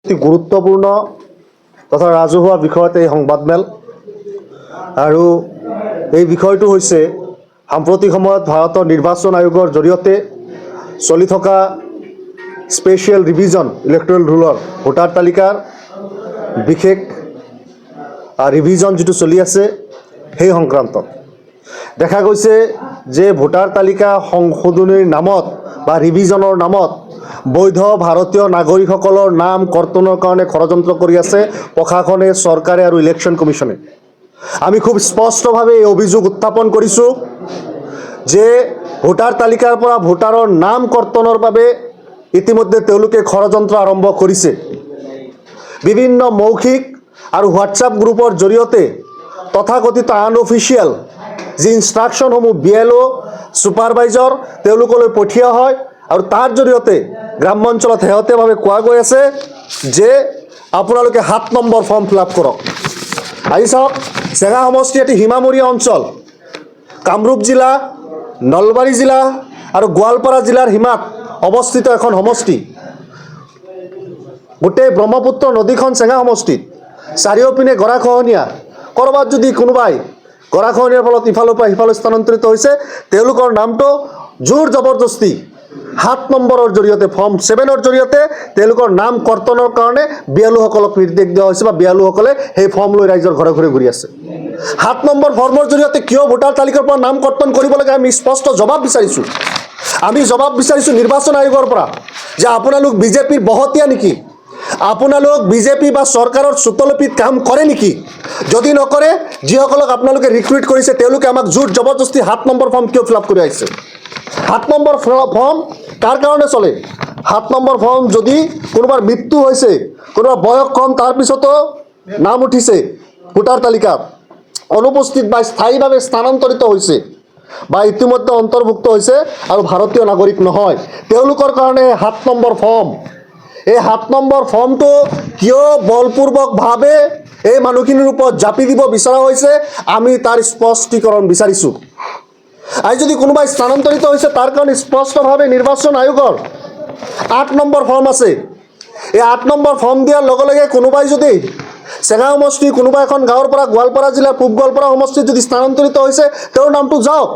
অতি গুৰুত্বপূৰ্ণ তথা ৰাজহুৱা বিষয়ত এই সংবাদমেল আৰু এই বিষয়টো হৈছে সাম্প্ৰতিক সময়ত ভাৰতৰ নিৰ্বাচন আয়োগৰ জৰিয়তে চলি থকা স্পেচিয়েল ৰিভিজন ইলেক্ট্ৰেল ৰুলৰ ভোটাৰ তালিকাৰ বিশেষ ৰিভিজন যিটো চলি আছে সেই সংক্ৰান্তত দেখা গৈছে যে ভোটাৰ তালিকা সংশোধনীৰ নামত বা ৰিভিজনৰ নামত বৈধ ভাৰতীয় নাগৰিকসকলৰ নাম কৰ্তনৰ কাৰণে ষড়যন্ত্ৰ কৰি আছে প্ৰশাসনে, চৰকাৰে আৰু ইলেকশ্যন কমিশ্যনে। আমি খুব স্পষ্টভাৱে এই অভিযোগ উত্থাপন কৰিছোঁ যে ভোটাৰ তালিকাৰ পৰা ভোটাৰৰ নাম কৰ্তনৰ বাবে ইতিমধ্যে তেওঁলোকে ষড়যন্ত্ৰ আৰম্ভ কৰিছে। বিভিন্ন মৌখিক আৰু হোৱাটছআপ গ্ৰুপৰ জৰিয়তে তথাকথিত আনঅফিচিয়েল যি ইনষ্ট্ৰাকশ্যনসমূহ BLO ছুপাৰভাইজাৰ তেওঁলোকলৈ পঠিওৱা হয় আৰু তাৰ জৰিয়তে গ্ৰাম্য অঞ্চলত শেহতীয়াভাৱে কোৱা গৈ আছে যে আপোনালোকে 7 নম্বৰ ফৰ্ম ফিল আপ কৰক। আজি চাওক, চেঙা সমষ্টি এটি সীমামূৰীয়া অঞ্চল, কামৰূপ জিলা, নলবাৰী জিলা আৰু গোৱালপাৰা জিলাৰ সীমাত অৱস্থিত এখন সমষ্টি। গোটেই ব্ৰহ্মপুত্ৰ নদীখন চেঙা সমষ্টিত, চাৰিওপিনে গৰাখহনীয়া। ক'ৰবাত যদি কোনোবাই গৰাখহনীয়াৰ ফলত ইফালৰ পৰা সিফালে স্থানান্তৰিত হৈছে, তেওঁলোকৰ নামটো জোৰ জবৰদস্তি 7 নম্বৰৰ জৰিয়তে ফৰ্ম 7ৰ জৰিয়তে তেওঁলোকৰ নাম কৰ্তনৰ কাৰণে BLOসকলক নিৰ্দেশ দিয়া হৈছে বা BLOসকলে সেই ফৰ্ম লৈ ৰাইজৰ ঘৰে ঘৰে ঘূৰি আছে। 7 নম্বৰ ফৰ্মৰ জৰিয়তে কিয় ভোটাৰ তালিকাৰ পৰা নাম কৰ্তন কৰিব লাগে আমি স্পষ্ট জবাব বিচাৰিছোঁ। আমি জবাব বিচাৰিছোঁ নিৰ্বাচন আয়োগৰ পৰা যে আপোনালোক বিজেপিৰ বহতীয়া নেকি? আপোনালোক বিজেপি বা চৰকাৰৰ চুতলপিত কাম কৰে নেকি? যদি নকৰে, যিসকলক আপোনালোকে ৰিক্ৰুইট কৰিছে তেওঁলোকে আমাক জোৰ জবৰদস্তি 7 নম্বৰ ফৰ্ম কিয় ফিল আপ কৰি আহিছে? 7 নম্বৰ ফৰ্ম কাৰ কাৰণে চলে? 7 নম্বৰ ফৰ্ম যদি কোনোবাৰ মৃত্যু হৈছে, কোনোবা বয়স কম, তাৰপিছতো নাম উঠিছে ভোটাৰ তালিকাত, অনুপস্থিত বা স্থায়ীভাৱে স্থানান্তৰিত হৈছে বা ইতিমধ্যে অন্তৰ্ভুক্ত হৈছে আৰু ভাৰতীয় নাগৰিক নহয়, তেওঁলোকৰ কাৰণে 7 নম্বৰ ফৰ্ম। এই 7 নম্বৰ ফৰ্মটো কিয় বলপূৰ্বকভাৱে এই মানুহখিনিৰ ওপৰত জাপি দিব বিচৰা হৈছে আমি তাৰ স্পষ্টীকৰণ বিচাৰিছোঁ। আজি যদি কোনোবাই স্থানান্তৰিত হৈছে তাৰ কাৰণে স্পষ্টভাৱে নিৰ্বাচন আয়োগৰ 8 নম্বৰ ফৰ্ম আছে। এই 8 নম্বৰ ফৰ্ম দিয়াৰ লগে লগে কোনোবাই যদি চেঙা সমষ্টি কোনোবা এখন গাঁৱৰ পৰা গোৱালপাৰা জিলাৰ পূব গোৱালপাৰা সমষ্টিত যদি স্থানান্তৰিত হৈছে তেওঁৰ নামটো যাওক,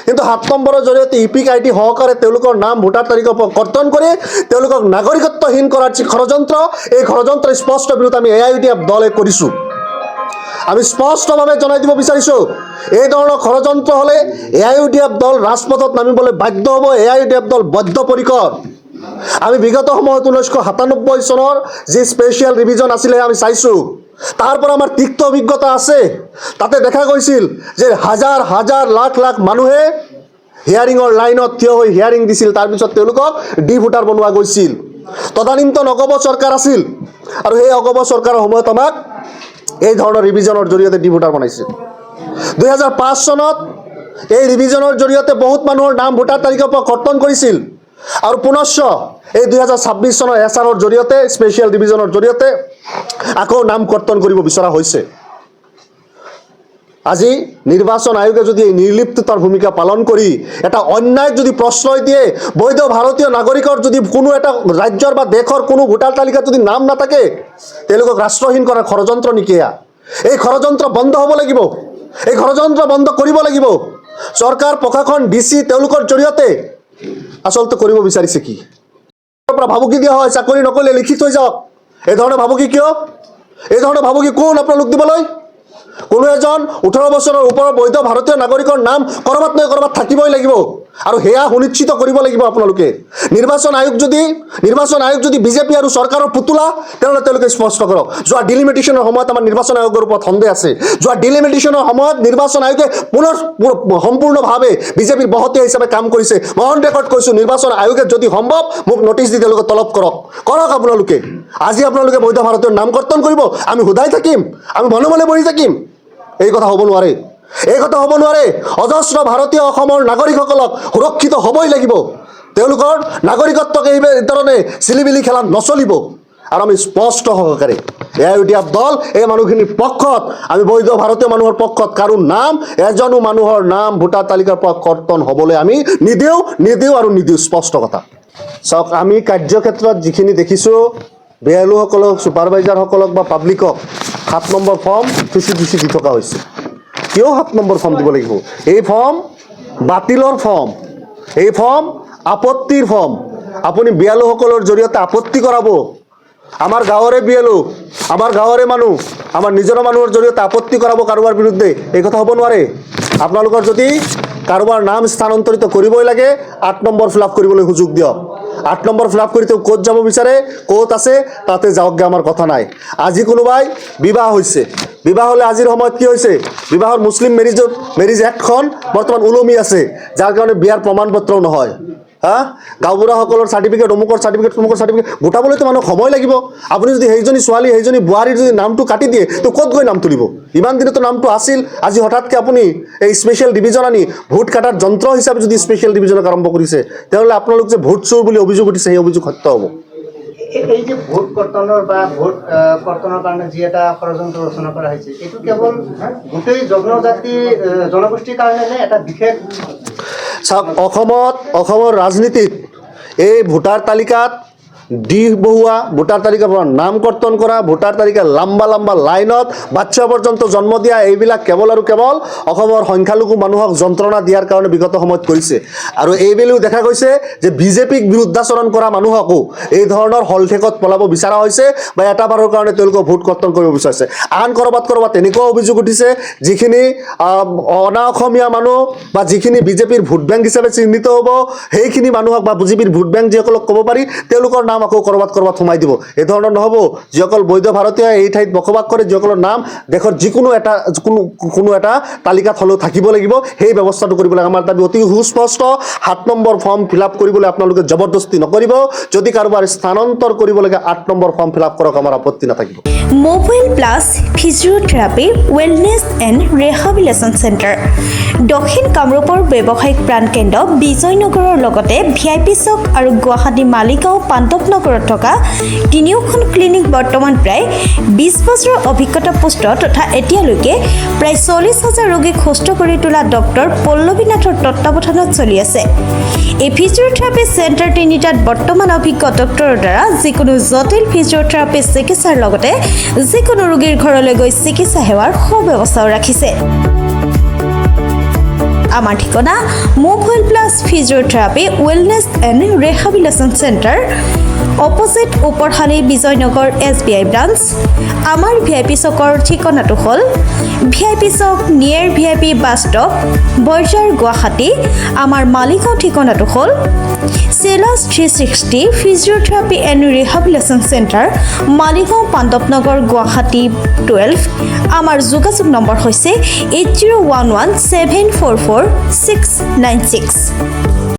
কিন্তু 7 নম্বৰৰ জৰিয়তে ইপিক ID সহকাৰে তেওঁলোকৰ নাম ভোটাৰ তালিকাৰ পৰা কৰ্তন কৰি তেওঁলোকক নাগৰিকত্বহীন কৰাৰ যি ষড়যন্ত্ৰ, এই ষড়যন্ত্ৰৰ স্পষ্ট বিৰোধ আমি AIUDF দলে কৰিছোঁ। আমি স্পষ্টভাৱে জনাই দিব বিচাৰিছোঁ, এই ধৰণৰ ষড়যন্ত্ৰ হ'লে AIUDF দল ৰাজপথত নামিবলৈ বাধ্য হ'ব। AIUDF দল বদ্ধপৰিকৰ। আমি বিগত সময়ত 1997 চনৰ যি স্পেচিয়েল ৰিভিজন আছিলে আমি চাইছোঁ, তাৰ পৰা আমাৰ তিক্ত অভিজ্ঞতা আছে। তাতে দেখা গৈছিল যে হাজাৰ হাজাৰ লাখ লাখ মানুহে হিয়াৰিঙৰ লাইনত থিয় হৈ হিয়াৰিং দিছিল, তাৰপিছত তেওঁলোকক ভোটাৰ বনোৱা গৈছিল। তদানীন্তন অগপ চৰকাৰ আছিল আৰু সেই অগপ চৰকাৰৰ সময়ত আমাক এই ধৰণৰ ৰিভিজনৰ জৰিয়তে ভোটাৰ বনাইছিল। 2005 চনত এই ৰিভিজনৰ জৰিয়তে বহুত মানুহৰ নাম ভোটাৰ তালিকাৰ পৰা কৰ্তন কৰিছিল আৰু পুনশ্চ এই 2026 চনৰ SRৰ জৰিয়তে স্পেচিয়েল ৰিভিজনৰ জৰিয়তে আকৌ নাম কৰ্তন কৰিব বিচৰা হৈছে। আজি নিৰ্বাচন আয়োগে যদি এই নিৰ্লিপ্ততাৰ ভূমিকা পালন কৰি এটা অন্যায় যদি প্ৰশ্ৰয় দিয়ে, বৈধ ভাৰতীয় নাগৰিকৰ যদি কোনো এটা ৰাজ্যৰ বা দেশৰ কোনো ভোটাৰ তালিকাত যদি নাম নাথাকে, তেওঁলোকক ৰাষ্ট্ৰহীন কৰাৰ ষড়যন্ত্ৰ নেকি? এই ষড়যন্ত্ৰ বন্ধ হ'ব লাগিব। এই ষড়যন্ত্ৰ বন্ধ কৰিব লাগিব। চৰকাৰ, প্ৰশাসন, DC তেওঁলোকৰ জৰিয়তে আচলতে কৰিব বিচাৰিছে কি? ভাবুকি দিয়া হয়, চাকৰি নকৰিলে লিখি থৈ যাওক। এই ধৰণে ভাবুকি কিয়? এই ধৰণে ভাবুকি কোন আপোনালোক দিবলৈ? কোনো এজন 18 বছৰৰ ওপৰৰ বৈধ ভাৰতীয় নাগৰিকৰ নাম ক'ৰবাত নহয় ক'ৰবাত থাকিবই লাগিব আৰু সেয়া সুনিশ্চিত কৰিব লাগিব আপোনালোকে। নিৰ্বাচন আয়োগ যদি বিজেপি আৰু চৰকাৰৰ পুতলা, তেনেহ'লে তেওঁলোকে স্পষ্ট কৰক। যোৱা ডিলিমিটেশ্যনৰ সময়ত আমাৰ নিৰ্বাচন আয়োগৰ ওপৰত সন্দেহ আছে। যোৱা ডিলিমিটেশ্যনৰ সময়ত নিৰ্বাচন আয়োগে পুনৰ সম্পূৰ্ণভাৱে বিজেপিৰ বহতীয়া হিচাপে কাম কৰিছে। মই অন ৰেকৰ্ড কৈছোঁ, নিৰ্বাচন আয়োগে যদি সম্ভৱ মোক নটিচ দি তেওঁলোকে তলব কৰক আপোনালোকে। আজি আপোনালোকে বৈধ ভাৰতীয় নাম কৰ্তন কৰিব, আমি সোধাই থাকিম, আমি মনে মনে বহি থাকিম? এই কথা হ'ব নোৱাৰে। এই কথা হ'ব নোৱাৰে। অজস্ৰ ভাৰতীয় অসমৰ নাগৰিকসকলক সুৰক্ষিত হ'বই লাগিব। তেওঁলোকৰ নাগৰিকত্বক এই ধৰণে চিলিবিলি খেলা নচলিব। আৰু আমি স্পষ্ট সহকাৰে AIUDF দল এই মানুহখিনিৰ পক্ষত, আমি বৈধ ভাৰতীয় মানুহৰ পক্ষত। কাৰো নাম, এজনো মানুহৰ নাম ভোটাৰ তালিকাৰ পৰা কৰ্তন হ'বলৈ আমি নিদিওঁ। স্পষ্ট কথা। চাওক, আমি কাৰ্যক্ষেত্ৰত যিখিনি দেখিছোঁ বেয়ালুসকলক ছুপাৰভাইজাৰসকলক বা পাব্লিকক 7 নম্বৰ ফৰ্ম থুচি দি থকা হৈছে কিয় 7 নম্বৰ ফৰ্ম দিব লাগিব এই ফৰ্ম বাতিলৰ ফৰ্ম এই ফৰ্ম আপত্তিৰ ফৰ্ম আপুনি বেয়ালুসকলৰ জৰিয়তে আপত্তি কৰাব আমাৰ গাঁৱৰে বিয়ালু আমাৰ গাঁৱৰে মানুহ আমাৰ নিজৰ মানুহৰ জৰিয়তে আপত্তি কৰাব কাৰোবাৰ বিৰুদ্ধে এই কথা হ'ব নোৱাৰে আপোনালোকৰ যদি কাৰোবাৰ নাম স্থানান্তৰিত কৰিবই লাগে 8 নম্বৰ ফিলআপ কৰিবলৈ সুযোগ দিয়ক 8 নম্বৰ ফিলআপ কৰি তেওঁ ক'ত যাব বিচাৰে ক'ত আছে তাতে যাওকগে আমাৰ কথা নাই আজি কোনোবাই বিবাহ হৈছে বিবাহ হলে আজিৰ সময়ত কি হৈছে বিবাহৰ মুছলিম মেৰিজ এক্টখন বৰ্তমান উলমি আছে যাৰ কাৰণে বিয়াৰ প্ৰমাণপত্ৰও নহয় গাঁওবুঢ়াসকলৰ চাৰ্টিফিকেট অমুকৰ চাৰ্টিফিকেট গোটাবলৈতো মানুহক সময় লাগিব আপুনি যদি সেইজনী ছোৱালী সেইজনী বোৱাৰীৰ যদি নামটো কাটি দিয়ে তো ক'ত গৈ নাম তুলিব ইমান দিনতো নামটো আছিল আজি হঠাৎকৈ আপুনি এই স্পেচিয়েল ডিভিজন আনি ভোট কাটাৰ যন্ত্ৰ হিচাপে যদি স্পেচিয়েল ডিভিজনক আৰম্ভ কৰিছে তেতিয়াহ'লে আপোনালোক যে ভোট চোৰ বুলি অভিযোগ উঠিছে সেই অভিযোগ সত্য হ'ব এই যে ভোট কৰ্তনৰ বা ভোট কৰ্তনৰ কাৰণে যি এটা ষড়যন্ত্ৰ ৰচনা কৰা হৈছে এইটো কেৱল গোটেই জনজাতি জনগোষ্ঠীৰ কাৰণে নে এটা বিশেষ চাওক অসমৰ ৰাজনীতিত এই ভোটাৰ তালিকাত দিশ বহুৱা ভোটাৰ তালিকাৰ পৰা নাম কৰ্তন কৰা ভোটাৰ তালিকাৰ লম্বা লাইনত বাচ্চা পৰ্যন্ত জন্ম দিয়া এইবিলাক কেৱল আৰু কেৱল অসমৰ সংখ্যালঘু মানুহক যন্ত্ৰণা দিয়াৰ কাৰণে বিগত সময়ত কৰিছে আৰু এইবেলিও দেখা গৈছে যে বিজেপিক বিৰুদ্ধাচৰণ কৰা মানুহকো এই ধৰণৰ হলঠেকত পলাব বিচৰা হৈছে বা এটা বাৰৰ কাৰণে তেওঁলোকক ভোট কৰ্তন কৰিব বিচাৰিছে আন ক'ৰবাত তেনেকুৱা অভিযোগ উঠিছে যিখিনি অনা অসমীয়া মানুহ বা যিখিনি বিজেপিৰ ভোট বেংক হিচাপে চিহ্নিত হ'ব সেইখিনি মানুহক বা বিজেপিৰ ভোট বেংক যিসকলক ক'ব পাৰি তেওঁলোকৰ নাম আকৌ ক'ৰবাত সোমাই দিব এই ধৰণৰ নহ'ব যিসকল বৈধ ভাৰতীয় এই ঠাইত বসবাস কৰে যিসকলৰ নাম দেশৰ যিকোনো এটা তালিকাত হ'লেও থাকিব লাগিব সেই ব্যৱস্থাটো কৰিব লাগে আমাৰ দাবী অতি সুস্পষ্ট 7 নম্বৰ ফৰ্ম ফিলআপ কৰিবলৈ আপোনালোকে জবৰদস্তি নকৰিব যদি কাৰোবাৰ স্থানান্তৰ কৰিব লাগে 8 নম্বৰ ফৰ্ম ফিলআপ কৰক আমাৰ আপত্তি নাথাকিব mobile plus physiotherapy wellness and rehabilitation centre দক্ষিণ কামৰূপৰ ব্যৱসায়িক প্ৰাণকেন্দ্ৰ বিজয়নগৰৰ লগতে VIP চক আৰু গুৱাহাটী মালিগাঁও পাণ্ডৱনগৰত থকা তিনিওখন ক্লিনিক বৰ্তমান প্ৰায় 20 বছৰৰ অভিজ্ঞতা পুষ্ট তথা এতিয়ালৈকে প্ৰায় 40,000 ৰোগীক সুস্থ কৰি তোলা ডক্টৰ পল্লৱী নাথৰ তত্ত্বাৱধানত চলি আছে এই ফিজিঅ'থেৰাপি চেণ্টাৰ তিনিটাত বৰ্তমান অভিজ্ঞ ডক্টৰৰ দ্বাৰা যিকোনো জটিল ফিজিঅ'থেৰাপি চিকিৎসাৰ লগতে যিকোনো ৰোগীৰ ঘৰলৈ গৈ চিকিৎসা সেৱাৰ সুব্যৱস্থাও ৰাখিছে আমাৰ ঠিকনা mobile plus physiotherapy wellness and rehabilitation centre opposite Uparshali Bijoynagar SBI branch আমাৰ VIP চকৰ ঠিকনাটো হ'ল VIP chowk near VIP bus stop Borjhar Guwahati আমাৰ মালিগাঁও ঠিকনাটো হ'ল চেলাছ 360 physiotherapy and rehabilitation centre Maligaon Pandavnagar Guwahati 12 আমাৰ যোগাযোগ নম্বৰ হৈছে 8011744696